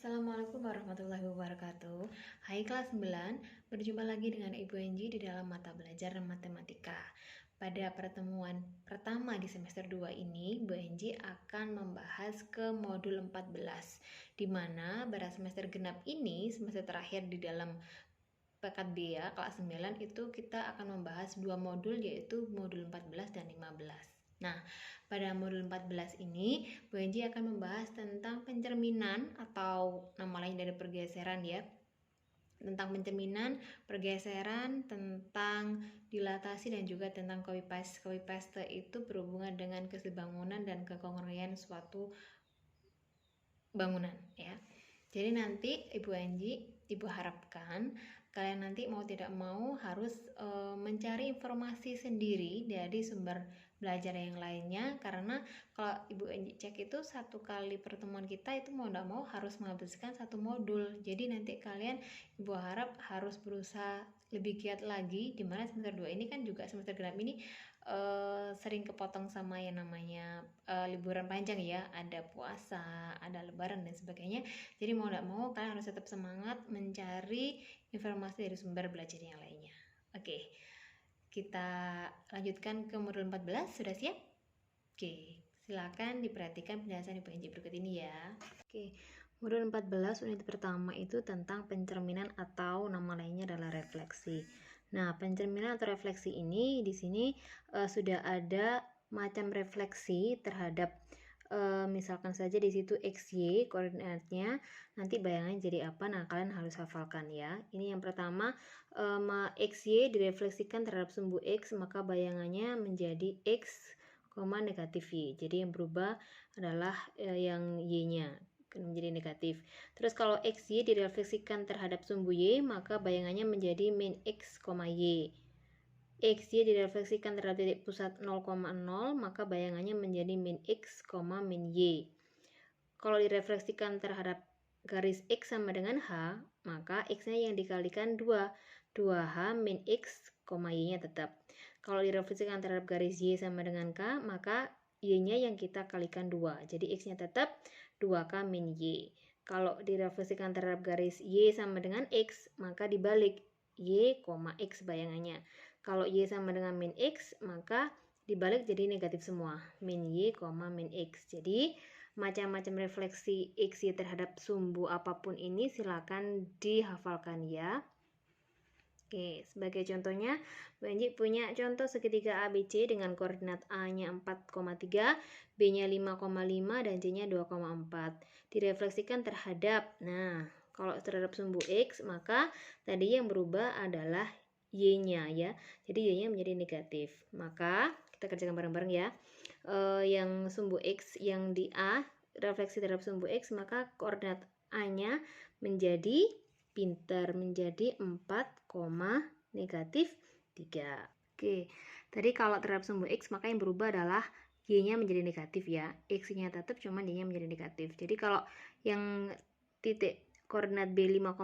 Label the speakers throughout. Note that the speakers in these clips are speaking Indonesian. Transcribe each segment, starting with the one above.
Speaker 1: Assalamualaikum warahmatullahi wabarakatuh. Hai kelas 9, berjumpa lagi dengan Ibu Enji di dalam mata belajar matematika. Pada pertemuan pertama di semester 2 ini, Bu Enji akan membahas ke modul 14, di mana pada semester genap ini, semester terakhir di dalam PKB kelas 9 itu kita akan membahas dua modul, yaitu modul 14 dan 15. Nah, pada modul 14 ini, Bu Enji akan membahas tentang pencerminan atau nama lain dari pergeseran ya. Tentang pencerminan, pergeseran, tentang dilatasi, dan juga tentang copy paste. Copy paste itu berhubungan dengan kesebangunan dan kekongruensian suatu bangunan ya. Jadi nanti Ibu harapkan kalian nanti mau tidak mau harus mencari informasi sendiri dari sumber belajar yang lainnya, karena kalau Ibu cek itu satu kali pertemuan kita itu mau tidak mau harus menghabiskan satu modul. Jadi nanti kalian Ibu harap harus berusaha lebih giat lagi, dimana semester 2 ini kan juga semester genap ini sering kepotong sama yang namanya liburan panjang ya, ada puasa, ada lebaran dan sebagainya. Jadi mau tidak mau kalian harus tetap semangat mencari informasi dari sumber belajar yang lainnya. Oke, kita lanjutkan ke modul 14. Sudah siap? Oke, silakan diperhatikan penjelasan Ibu Enji berikut ini ya. Oke, modul 14 unit pertama itu tentang pencerminan atau nama lainnya adalah refleksi. Nah, pencerminan atau refleksi ini di sini sudah ada macam refleksi terhadap misalkan saja di situ XY koordinatnya, nanti bayangannya jadi apa? Nah, kalian harus hafalkan ya. Ini yang pertama, XY direfleksikan terhadap sumbu X, maka bayangannya menjadi X, negatif Y. Jadi yang berubah adalah yang Y-nya menjadi negatif. Terus kalau XY direfleksikan terhadap sumbu Y, maka bayangannya menjadi min X, Y. XY direfleksikan terhadap titik pusat 0,0, maka bayangannya menjadi min X, min Y. Kalau direfleksikan terhadap garis X sama dengan H, maka X-nya yang dikalikan 2. 2H min X, Y-nya tetap. Kalau direfleksikan terhadap garis Y sama dengan K, maka Y-nya yang kita kalikan 2. Jadi X-nya tetap 2K min Y. Kalau direfleksikan terhadap garis Y sama dengan X, maka dibalik Y, X bayangannya. Kalau Y sama dengan min X, maka dibalik jadi negatif semua. Min Y, min X. Jadi macam-macam refleksi XY terhadap sumbu apapun ini silakan dihafalkan ya. Oke, sebagai contohnya, Bu Enji punya contoh segitiga ABC dengan koordinat A-nya 4,3, B-nya 5,5, dan C-nya 2,4. Direfleksikan terhadap, nah, kalau terhadap sumbu X, maka tadi yang berubah adalah Y-nya ya. Jadi Y-nya menjadi negatif. Maka, kita kerjakan bareng-bareng ya. Yang sumbu X yang di A, refleksi terhadap sumbu X, maka koordinat A-nya menjadi pintar, menjadi 4, negatif 3. Oke, tadi kalau terhadap sumbu X maka yang berubah adalah Y-nya menjadi negatif ya. X-nya tetap, cuman Y-nya menjadi negatif. Jadi kalau yang titik koordinat B 5,5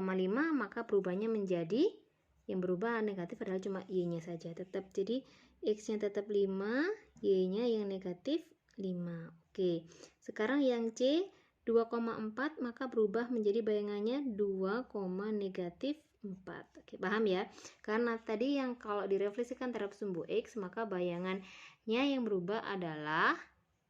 Speaker 1: maka perubahannya menjadi, yang berubah negatif adalah cuma Y-nya saja tetap. Jadi X-nya tetap 5, Y-nya yang negatif 5. Oke, sekarang yang C 2,4 maka berubah menjadi bayangannya 2, negatif 4. Oke, paham ya? Karena tadi yang kalau direfleksikan terhadap sumbu X, maka bayangannya yang berubah adalah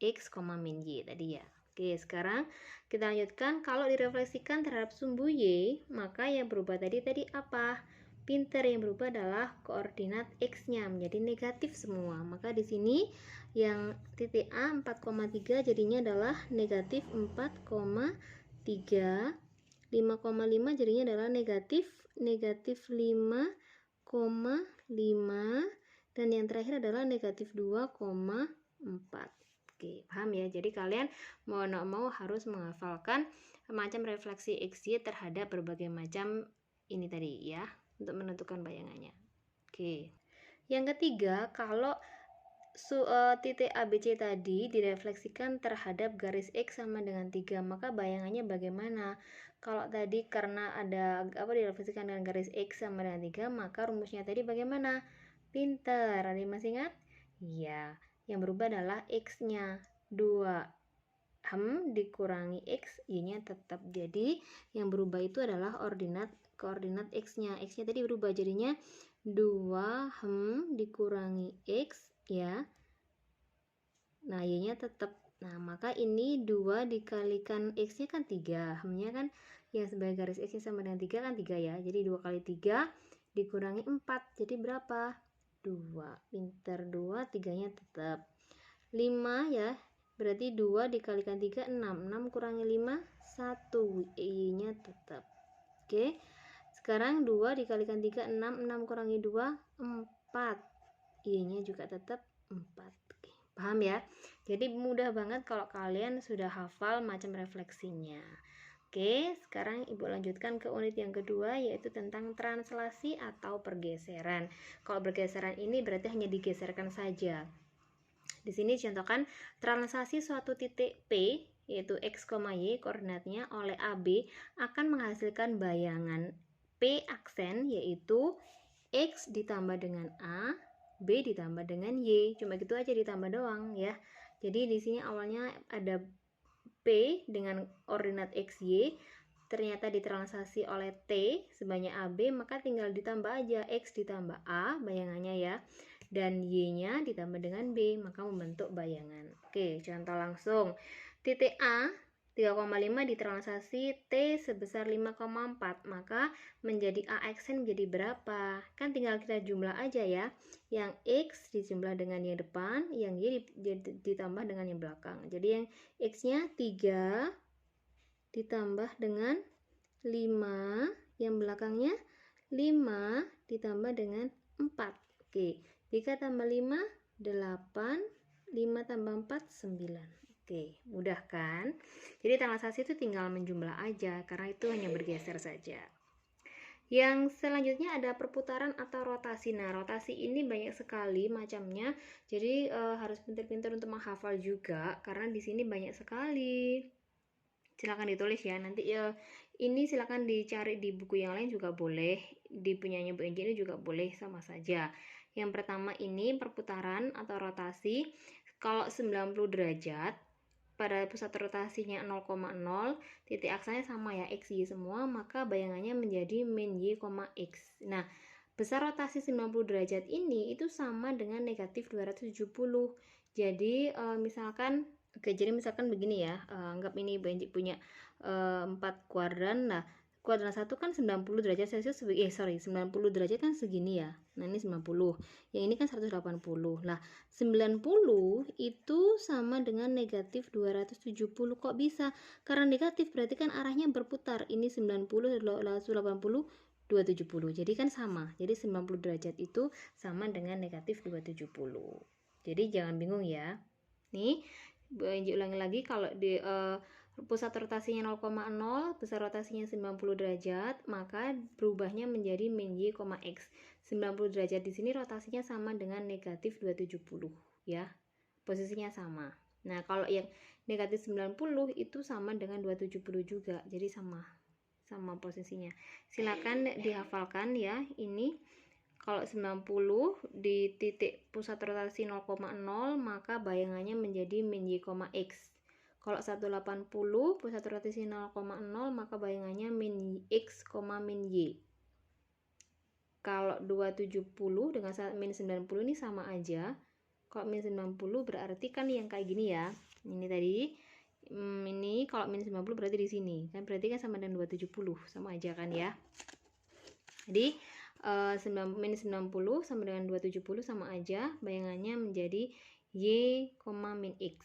Speaker 1: X, min Y tadi ya. Oke, sekarang kita lanjutkan. Kalau direfleksikan terhadap sumbu Y, maka yang berubah tadi apa? Pinter, yang berubah adalah koordinat X-nya menjadi negatif semua. Maka di sini yang titik A 4,3 jadinya adalah negatif 4,3. 5,5 jadinya adalah negatif 5,5, dan yang terakhir adalah negatif 2,4. Oke, paham ya? Jadi kalian mau harus menghafalkan macam refleksi XY terhadap berbagai macam ini tadi ya, untuk menentukan bayangannya. Oke. Yang ketiga, kalau titik ABC tadi direfleksikan terhadap garis X sama dengan 3, maka bayangannya bagaimana? Kalau tadi karena ada direfleksikan dengan garis X sama dengan 3, maka rumusnya tadi bagaimana? Pinter, ada yang masih ingat? Iya, yang berubah adalah X-nya 2. dikurangi X, Y-nya tetap. Jadi yang berubah itu adalah koordinat X-nya. X-nya tadi berubah jadinya 2 dikurangi X ya. Nah, Y-nya tetap. Nah, maka ini 2 dikalikan X-nya kan 3. Nya kan yang sebagai garis X-nya sama dengan 3 kan 3 ya. Jadi 2 kali 3 dikurangi 4. Jadi berapa? 2. Pinter 2, 3-nya tetap. 5 ya. Berarti 2 dikalikan 3 6. 6 kurangi 5 1. Y-nya tetap. Oke. Sekarang 2 dikalikan 3 6. 6 kurangi 2 4. Y-nya juga tetap 4. Oke. Paham ya? Jadi mudah banget kalau kalian sudah hafal macam refleksinya. Oke, sekarang Ibu lanjutkan ke unit yang kedua, yaitu tentang translasi atau pergeseran. Kalau pergeseran ini berarti hanya digeserkan saja. Di sini contohkan translasi suatu titik P, yaitu X, Y koordinatnya oleh AB akan menghasilkan bayangan P aksen, yaitu X ditambah dengan A, B ditambah dengan Y. Cuma gitu aja, ditambah doang ya. Jadi di sini awalnya ada P dengan koordinat X, Y, ternyata ditranslasi oleh T sebanyak AB, maka tinggal ditambah aja X ditambah A bayangannya ya, dan Y-nya ditambah dengan B, maka membentuk bayangan. Oke, contoh langsung. Titik A 3,5 ditranslasi T sebesar 5,4, maka menjadi A aksen menjadi berapa? Kan tinggal kita jumlah aja ya. Yang X dijumlah dengan yang depan, yang Y ditambah dengan yang belakang. Jadi yang X-nya 3 ditambah dengan 5, yang belakangnya 5 ditambah dengan 4. Oke, 3 tambah 5 8, 5 tambah 4 9. Oke, mudah kan? Jadi translasi itu tinggal menjumlah aja, karena itu hanya bergeser saja. Yang selanjutnya ada perputaran atau rotasi. Nah, rotasi ini banyak sekali macamnya. Jadi harus pintar-pintar untuk menghafal juga, karena di sini banyak sekali. Silakan ditulis ya. Nanti ini silakan dicari di buku yang lain juga boleh. Di punyanya Bu Enji ini juga boleh, sama saja. Yang pertama ini perputaran atau rotasi. Kalau 90 derajat, pada pusat rotasinya 0,0, titik aksanya sama ya, X, Y semua, maka bayangannya menjadi min Y, X. Nah, besar rotasi 90 derajat ini itu sama dengan negatif 270. Jadi misalkan begini ya, anggap ini punya 4 kuadran. Nah, kuadran 1 kan 90 derajat Celcius, 90 derajat kan segini ya. Nah, ini 90. Yang ini kan 180. Nah, 90 itu sama dengan negatif 270. Kok bisa? Karena negatif berarti kan arahnya berputar. Ini 90 lalu 180 270. Jadi kan sama. Jadi 90 derajat itu sama dengan negatif 270. Jadi jangan bingung ya. Nih, ulangi lagi, kalau di pusat rotasinya 0,0, besar rotasinya 90 derajat, maka berubahnya menjadi min Y, X. 90 derajat di sini rotasinya sama dengan negatif 270 ya. Posisinya sama. Nah, kalau yang negatif 90 itu sama dengan 270 juga. Jadi sama posisinya. Silakan dihafalkan ya. Ini kalau 90 di titik pusat rotasi 0,0, maka bayangannya menjadi min Y, X. Kalau 180 pusat rotasi 0,0, maka bayangannya min X, min Y. Kalau 270 dengan min 90 ini sama aja. Kalau min 90 berarti kan yang kayak gini ya. Ini tadi. Ini kalau min 90 berarti di sini. Kan berarti kan sama dengan 270. Sama aja kan ya. Jadi min 90 sama dengan 270 sama aja. Bayangannya menjadi Y, min X.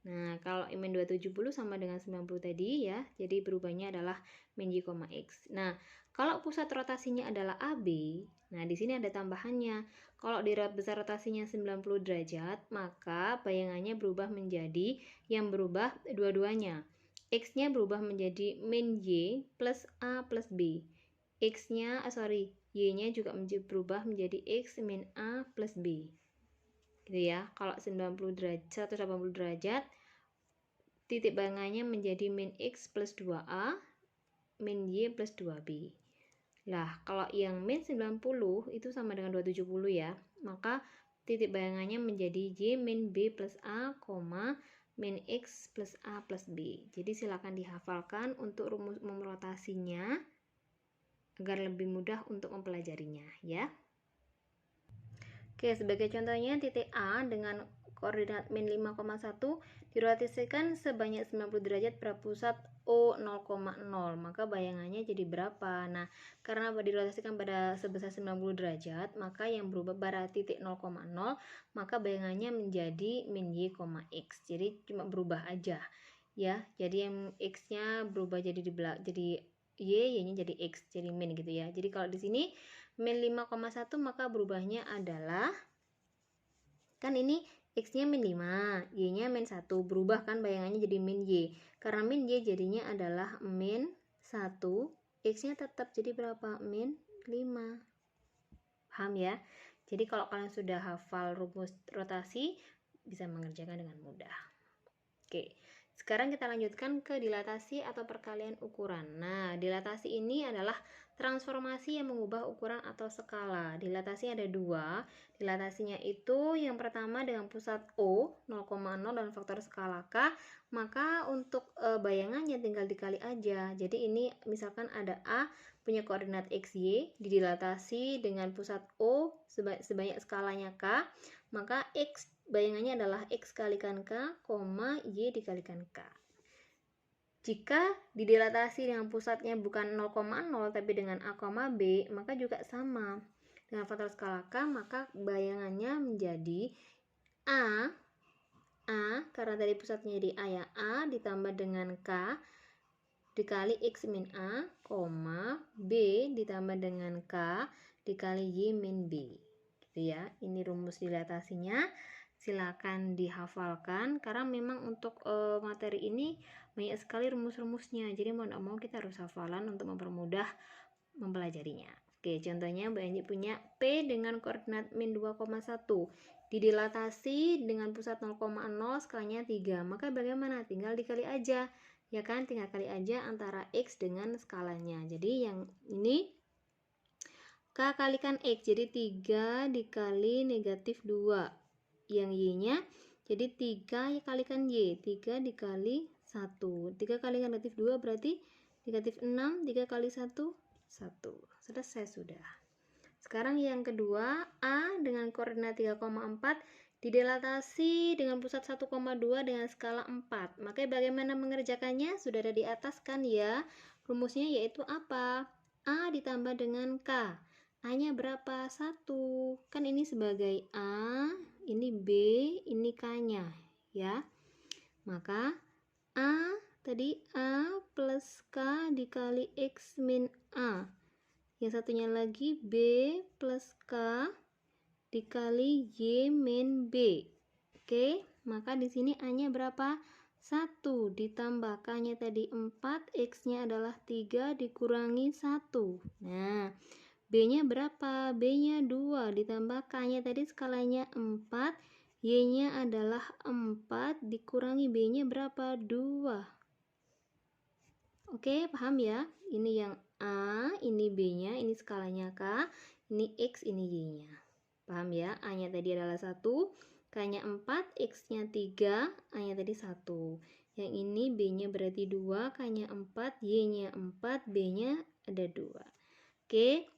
Speaker 1: Nah, kalau min 270 sama dengan 90 tadi ya, jadi berubahnya adalah min Y, X. Nah, kalau pusat rotasinya adalah AB, nah di sini ada tambahannya. Kalau di besar rotasinya 90 derajat, maka bayangannya berubah menjadi, yang berubah dua-duanya. X-nya berubah menjadi min Y plus A plus B. Y-nya juga berubah menjadi X min A plus B. Gitu ya. Kalau 180 derajat, titik bayangannya menjadi min X plus 2A, min Y plus 2B. Lah, kalau yang min 90 itu sama dengan 270 ya, maka titik bayangannya menjadi Y min B plus A, min X plus A plus B. Jadi silakan dihafalkan untuk rumus umum rotasinya agar lebih mudah untuk mempelajarinya ya. Oke, sebagai contohnya titik A dengan koordinat min 5,1 dirotasikan sebanyak 90 derajat pada pusat O 0,0. Maka bayangannya jadi berapa? Nah, karena dirotasikan pada sebesar 90 derajat, maka yang berubah pada titik 0,0, maka bayangannya menjadi min Y, X. Jadi cuma berubah aja ya. Jadi yang X-nya berubah jadi Y-nya jadi X, jadi min gitu ya. Jadi kalau di sini min 5,1 maka berubahnya adalah, kan ini X-nya min 5, Y-nya min 1, berubah kan bayangannya jadi min Y. Karena min Y jadinya adalah min 1, X-nya tetap jadi berapa? Min 5. Paham ya? Jadi kalau kalian sudah hafal rumus rotasi, bisa mengerjakan dengan mudah. Oke, sekarang kita lanjutkan ke dilatasi atau perkalian ukuran. Nah, dilatasi ini adalah transformasi yang mengubah ukuran atau skala. Dilatasi ada dua. Dilatasinya itu yang pertama dengan pusat O 0,0 dan faktor skala K. Maka untuk bayangannya tinggal dikali aja. Jadi ini misalkan ada A punya koordinat XY, didilatasi dengan pusat O sebanyak skalanya K, maka X bayangannya adalah X kalikan K, Y dikalikan K. Jika didilatasi dengan pusatnya bukan 0,0 tapi dengan A, B, maka juga sama. Dengan faktor skala K, maka bayangannya menjadi A karena dari pusatnya jadi A ya, A ditambah dengan K dikali X min A, B ditambah dengan K dikali Y min B. Gitu ya. Ini rumus dilatasinya. Silakan dihafalkan karena memang untuk materi ini banyak sekali rumus-rumusnya, jadi mau tidak mau kita harus hafalan untuk mempermudah mempelajarinya. Oke, contohnya Mbak Anji punya P dengan koordinat min 2,1 didilatasi dengan pusat 0,0 skalanya 3, maka bagaimana? Tinggal dikali aja ya kan, tinggal kali aja antara X dengan skalanya. Jadi yang ini K kalikan X, jadi 3 dikali negatif 2. Yang Y-nya jadi 3 kalikan Y, 3 dikali 1. 3 kali negatif 2 berarti negatif 6, 3 kali 1, 1. Selesai sudah. Sekarang yang kedua, A dengan koordinat 3,4 didilatasi dengan pusat 1,2 dengan skala 4. Maka bagaimana mengerjakannya? Sudah ada di atas kan ya. Rumusnya yaitu apa? A ditambah dengan K. A-nya berapa? 1. Kan ini sebagai A, ini B, ini K-nya ya. Maka A tadi A plus K dikali X min A. Yang satunya lagi B plus K dikali Y min B. Oke, maka di sini A-nya berapa? 1 ditambah K-nya tadi 4, X-nya adalah 3 dikurangi 1. Nah, B-nya berapa? B-nya 2 ditambah K-nya tadi skalanya 4, Y-nya adalah 4 dikurangi B-nya berapa? 2. Oke, paham ya? Ini yang A, ini B-nya, ini skalanya K, ini X, ini Y-nya. Paham ya? A-nya tadi adalah 1, K-nya 4, X-nya 3, A-nya tadi 1. Yang ini B-nya berarti 2, K-nya 4, Y-nya 4, B-nya ada 2. Oke.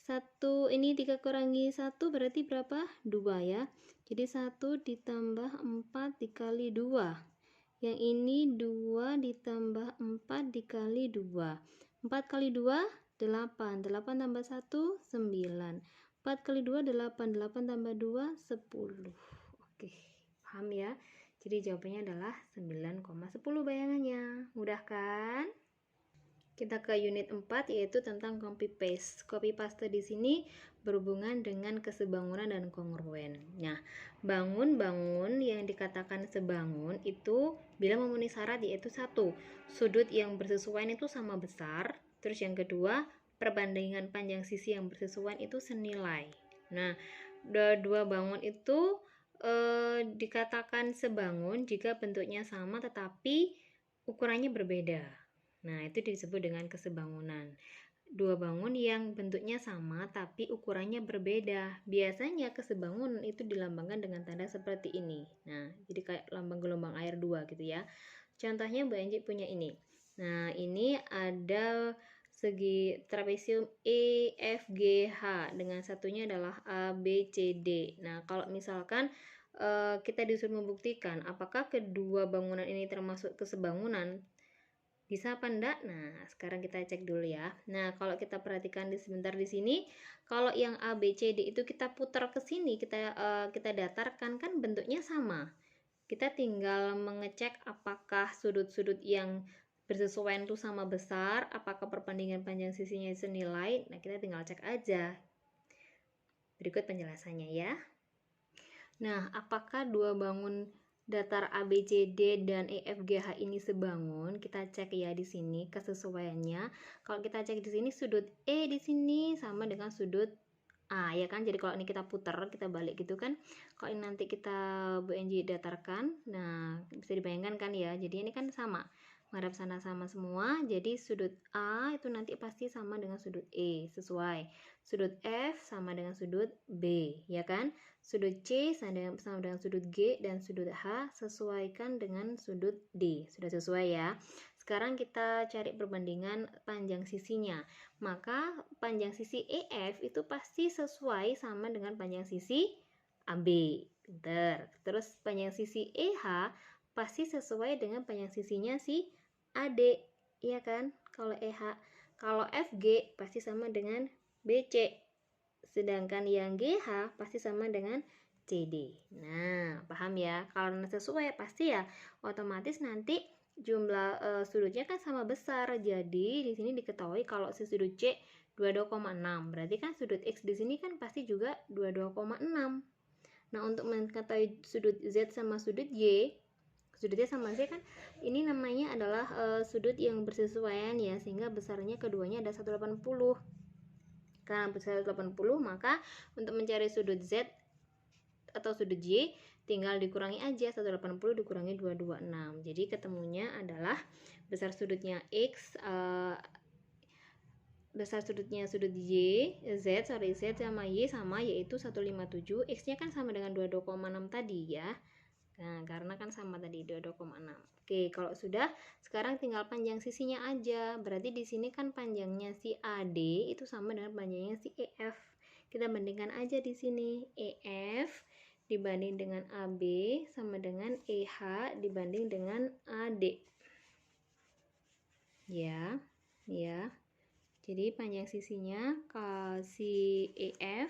Speaker 1: 1 ini 3 kurangi 1 berarti berapa? 2 ya. Jadi 1 ditambah 4 dikali 2. Yang ini 2 ditambah 4 dikali 2. 4 kali 2 8. 8 tambah 1 9. 4 kali 2 8. 8 tambah 2 10. Oke, paham ya? Jadi jawabannya adalah 9,10 bayangannya. Mudah kan? Kita ke unit 4 yaitu tentang copy paste. Copy paste di sini berhubungan dengan kesebangunan dan kongruen. Nah, bangun-bangun yang dikatakan sebangun itu bila memenuhi syarat yaitu 1, sudut yang bersesuaian itu sama besar. Terus yang kedua, perbandingan panjang sisi yang bersesuaian itu senilai. Nah, dua bangun itu dikatakan sebangun jika bentuknya sama tetapi ukurannya berbeda. Nah, itu disebut dengan kesebangunan. dua bangun yang bentuknya sama tapi ukurannya berbeda. Biasanya kesebangunan itu dilambangkan dengan tanda seperti ini. Nah, jadi kayak lambang gelombang air 2 gitu ya. Contohnya Mbak Enji punya ini. Nah, ini ada segi trapesium E, F, G, H dengan satunya adalah A, B, C, D. Nah, kalau misalkan kita disuruh membuktikan apakah kedua bangunan ini termasuk kesebangunan, bisa apa enggak? Nah, sekarang kita cek dulu ya. Nah, kalau kita perhatikan sebentar di sini, kalau yang A, B, C, D itu kita putar ke sini, kita datarkan, kan bentuknya sama. Kita tinggal mengecek apakah sudut-sudut yang bersesuaian itu sama besar, apakah perbandingan panjang sisinya senilai. Nah, kita tinggal cek aja. Berikut penjelasannya ya. Nah, apakah dua bangun datar ABCD dan EFGH ini sebangun? Kita cek ya di sini kesesuaiannya. Kalau kita cek di sini sudut E di sini sama dengan sudut A ya kan. Jadi kalau ini kita putar, kita balik gitu kan. Kalau ini nanti kita Bu Enji datarkan, nah bisa dibayangkan kan ya. Jadi ini kan sama. Menghadap sana sama semua. Jadi sudut A itu nanti pasti sama dengan sudut E, sesuai. Sudut F sama dengan sudut B, ya kan? Sudut C sama dengan sudut G, dan sudut H sesuaikan dengan sudut D. Sudah sesuai ya. Sekarang kita cari perbandingan panjang sisinya. Maka panjang sisi EF itu pasti sesuai sama dengan panjang sisi AB. Pinter. Terus panjang sisi EH pasti sesuai dengan panjang sisinya si AD, iya kan? Kalau EH. Kalau FG pasti sama dengan BC. Sedangkan yang GH pasti sama dengan CD. Nah, paham ya? Kalau sesuai pasti ya otomatis nanti jumlah sudutnya kan sama besar. Jadi di sini diketahui kalau si sudut C 22,6. Berarti kan sudut X di sini kan pasti juga 22,6. Nah, untuk mengetahui sudut Z sama sudut Y, sudutnya sama Z kan, ini namanya adalah sudut yang bersesuaian ya, sehingga besarnya keduanya ada 180. Karena besar 180, maka untuk mencari sudut Z atau sudut Y tinggal dikurangi aja, 180 dikurangi 226. Jadi ketemunya adalah besar sudutnya X, besar sudutnya sudut Y, Z sama Y sama, yaitu 157. X nya kan sama dengan 22,6 tadi ya. Nah, karena kan sama tadi 22,6. Oke, kalau sudah, sekarang tinggal panjang sisinya aja. Berarti di sini kan panjangnya si AD itu sama dengan panjangnya si EF. Kita bandingkan aja di sini. EF dibanding dengan AB sama dengan EH dibanding dengan AD. Ya, ya. Jadi panjang sisinya si EF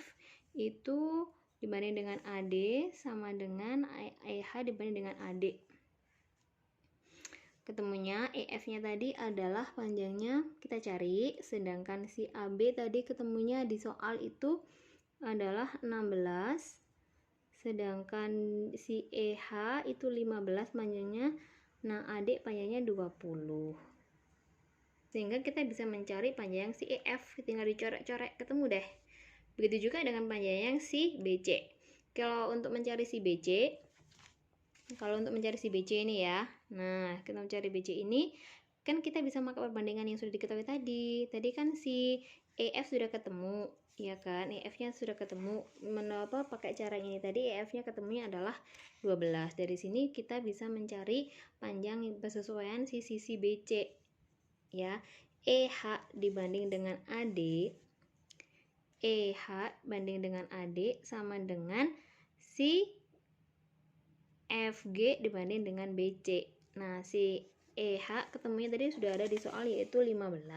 Speaker 1: itu dibanding dengan AD sama dengan EH dibanding dengan AD. Ketemunya EF-nya tadi adalah panjangnya kita cari, sedangkan si AB tadi ketemunya di soal itu adalah 16, sedangkan si EH itu 15 panjangnya. Nah, AD panjangnya 20. Sehingga kita bisa mencari panjang si EF, tinggal dicoret-coret ketemu deh. Begitu juga dengan panjang si BC. Kalau untuk mencari si BC, ini ya, nah kita mencari BC ini, kan kita bisa pakai perbandingan yang sudah diketahui tadi. Tadi kan si EF sudah ketemu, ya kan? EF-nya sudah ketemu. Mengapa pakai cara ini tadi? EF-nya ketemunya adalah 12. Dari sini kita bisa mencari panjang bersesuaian si sisi BC. Ya, EH dibanding dengan AD, EH banding dengan AD sama dengan si FG dibanding dengan BC. Nah, si EH ketemunya tadi sudah ada di soal, yaitu 15.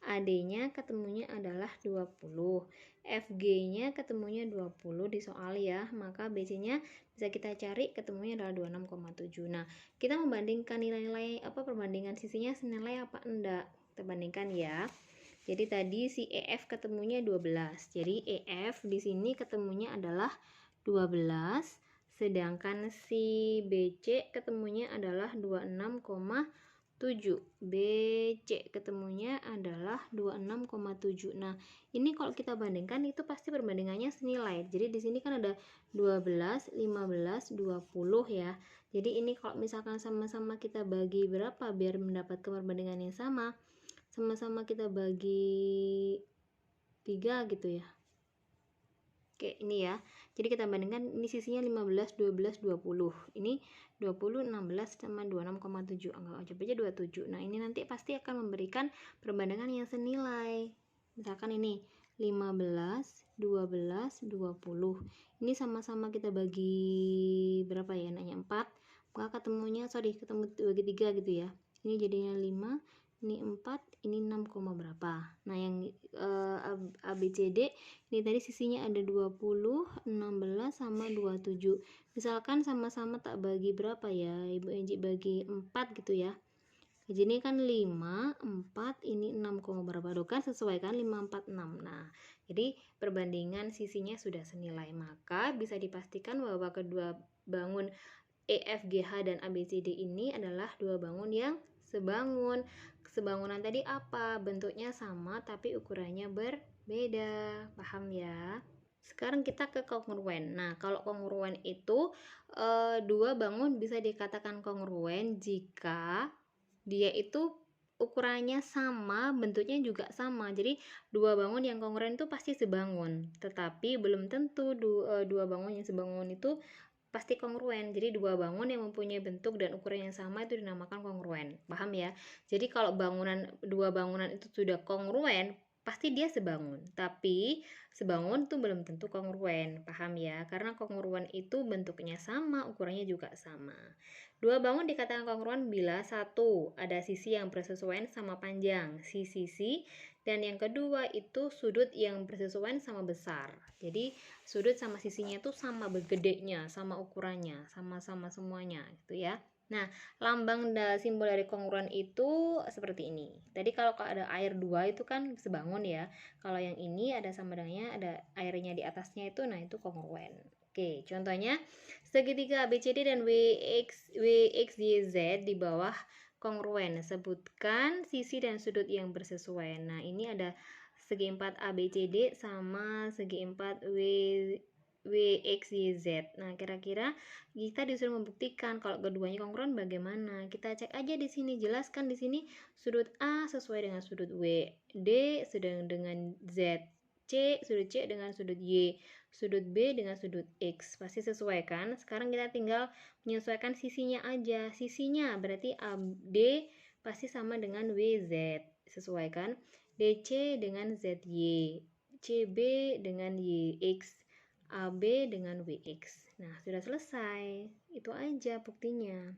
Speaker 1: AD-nya ketemunya adalah 20. FG-nya ketemunya 20 di soal ya. Maka BC-nya bisa kita cari, ketemunya adalah 26,7. Nah, kita membandingkan nilai-nilai perbandingan sisinya senilai apa enggak. Kita bandingkan ya. Jadi tadi si EF ketemunya 12. Jadi EF di sini ketemunya adalah 12, sedangkan si BC ketemunya adalah 26,7. BC ketemunya adalah 26,7. Nah, ini kalau kita bandingkan itu pasti perbandingannya senilai. Jadi di sini kan ada 12, 15, 20 ya. Jadi ini kalau misalkan sama-sama kita bagi berapa biar mendapatkan perbandingan yang sama? sama-sama kita bagi 3 gitu ya. Oke, ini ya. Jadi kita bandingkan, ini sisinya 15, 12, 20. Ini 20, 16 sama 26,7. Anggap aja 27. Nah, ini nanti pasti akan memberikan perbandingan yang senilai. Misalkan ini 15, 12, 20. Ini sama-sama kita bagi berapa ya? Nanya 4. Maka ketemu bagi 3 gitu ya. Ini jadinya 5, ini 4, ini 6, berapa. Nah, yang ABCD ini tadi sisinya ada 20, 16 sama 27. Misalkan sama-sama tak bagi berapa ya? Ibu Enji bagi 4 gitu ya. Jadi ini kan 5, 4, ini 6, berapa? Tuh kan sesuai kan 5, 4, 6. Nah, jadi perbandingan sisinya sudah senilai. Maka bisa dipastikan bahwa kedua bangun EFGH dan ABCD ini adalah dua bangun yang sebangun. Sebangunan tadi apa? Bentuknya sama tapi ukurannya berbeda. Paham ya? Sekarang kita ke kongruen. Nah, kalau kongruen itu dua bangun bisa dikatakan kongruen jika dia itu ukurannya sama, bentuknya juga sama. Jadi dua bangun yang kongruen itu pasti sebangun. Tetapi belum tentu dua bangun yang sebangun itu pasti kongruen. Jadi dua bangun yang mempunyai bentuk dan ukuran yang sama itu dinamakan kongruen. Paham ya? Jadi kalau dua bangunan itu sudah kongruen, pasti dia sebangun. Tapi sebangun itu belum tentu kongruen. Paham ya? Karena kongruen itu bentuknya sama, ukurannya juga sama. Dua bangun dikatakan kongruen bila satu, ada sisi yang bersesuaian sama panjang si sisi, dan yang kedua itu sudut yang bersesuaian sama besar. Jadi sudut sama sisinya itu sama gedenya, sama ukurannya, sama-sama semuanya gitu ya. Nah, lambang simbol dari kongruen itu seperti ini. Tadi kalau ada air 2 itu kan sebangun ya. Kalau yang ini ada sama dengannya, ada airnya di atasnya itu, nah itu kongruen. Oke, contohnya segitiga ABCD dan WXYZ di bawah kongruen. Sebutkan sisi dan sudut yang bersesuaian. Nah, ini ada segi 4 ABCD sama segi 4 WXYZ. Nah, kira-kira kita disuruh membuktikan kalau keduanya kongruen bagaimana? Kita cek aja di sini, jelaskan di sini sudut A sesuai dengan sudut W, D sedang dengan Z, C sudut C dengan sudut Y, sudut B dengan sudut X. Pasti sesuai kan? Sekarang kita tinggal menyesuaikan sisinya aja. Sisinya berarti AD pasti sama dengan WZ. Sesuai kan? DC dengan ZY, CB dengan YX, AB dengan WX. Nah, sudah selesai. Itu aja buktinya.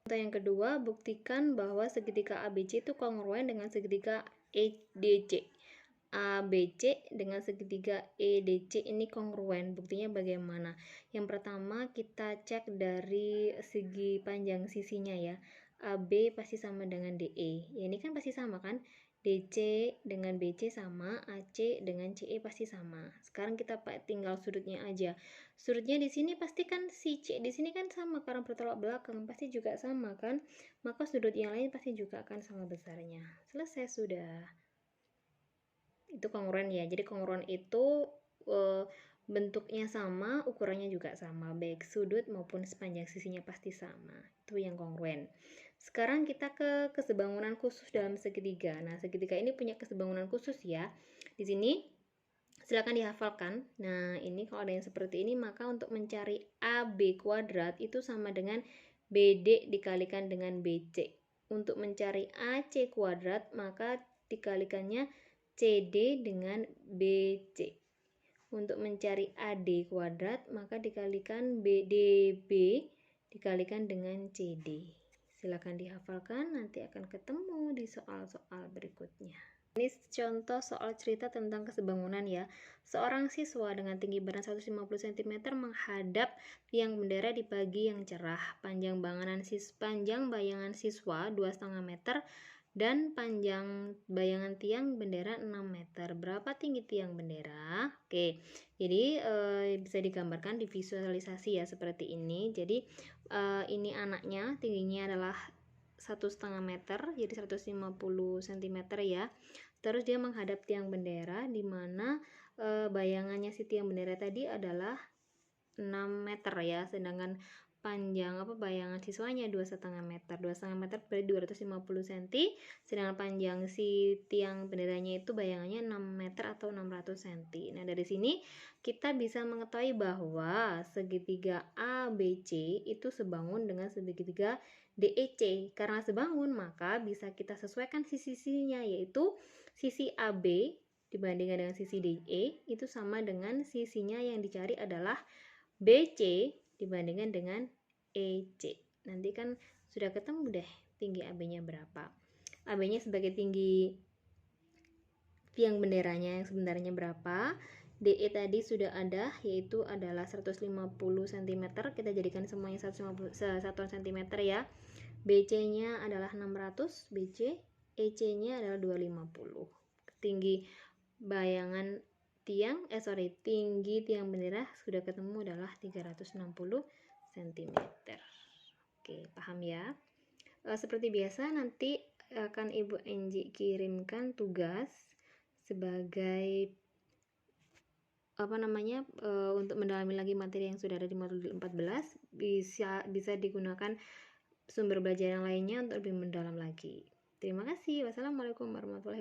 Speaker 1: Contoh yang kedua, buktikan bahwa segitiga ABC itu kongruen dengan segitiga EDC. ABC dengan segitiga EDC ini kongruen. Buktinya bagaimana? Yang pertama kita cek dari segi panjang sisinya ya. AB pasti sama dengan DE. Ya, ini kan pasti sama kan? DC dengan BC sama, AC dengan CE pasti sama. Sekarang kita tinggal sudutnya aja. Sudutnya di sini pasti kan si C di sini kan sama karena bertolak belakang, pasti juga sama kan? Maka sudut yang lain pasti juga akan sama besarnya. Selesai sudah. Itu kongruen ya. Jadi kongruen itu bentuknya sama, ukurannya juga sama, baik sudut maupun sepanjang sisinya pasti sama. Itu yang kongruen. Sekarang kita ke kesebangunan khusus dalam segitiga. Nah, segitiga ini punya kesebangunan khusus ya. Di sini silakan dihafalkan. Nah, ini kalau ada yang seperti ini, maka untuk mencari AB kuadrat itu sama dengan BD dikalikan dengan BC. Untuk mencari AC kuadrat, maka dikalikannya CD dengan BC. Untuk mencari AD kuadrat, maka dikalikan BDB dikalikan dengan CD. Silakan dihafalkan, nanti akan ketemu di soal-soal berikutnya. Ini contoh soal cerita tentang kesebangunan ya. Seorang siswa dengan tinggi badan 150 cm menghadap tiang bendera di pagi yang cerah. Panjang bayangan siswa 2,5 meter dan panjang bayangan tiang bendera 6 meter. Berapa tinggi tiang bendera? Oke, jadi bisa digambarkan di visualisasi ya seperti ini. Jadi ini anaknya, tingginya adalah 1,5 meter, jadi 150 cm ya. Terus dia menghadap tiang bendera, di mana bayangannya si tiang bendera tadi adalah 6 meter ya, sedangkan panjang bayangan siswanya 2,5 meter. 2,5 meter berarti 250 cm, sedangkan panjang si tiang benderanya itu bayangannya 6 meter atau 600 cm. Nah, dari sini kita bisa mengetahui bahwa segitiga ABC itu sebangun dengan segitiga DEC. Karena sebangun, maka bisa kita sesuaikan sisi-sisinya, yaitu sisi AB dibandingkan dengan sisi DE itu sama dengan sisinya yang dicari adalah BC dibandingkan dengan EC. Nanti kan sudah ketemu deh tinggi AB-nya berapa. AB-nya sebagai tinggi tiang benderanya yang sebenarnya berapa. DE tadi sudah ada, yaitu adalah 150 cm. Kita jadikan semuanya 1 cm ya. BC-nya adalah 600 BC, EC-nya adalah 250. Tinggi bayangan tinggi tiang bendera sudah ketemu adalah 360 cm. Oke, paham ya? Seperti biasa nanti akan Ibu Enji kirimkan tugas sebagai untuk mendalami lagi materi yang sudah ada di modul 14. Bisa digunakan sumber belajar yang lainnya untuk lebih mendalam lagi. Terima kasih. Wassalamualaikum warahmatullahi wabarakatuh.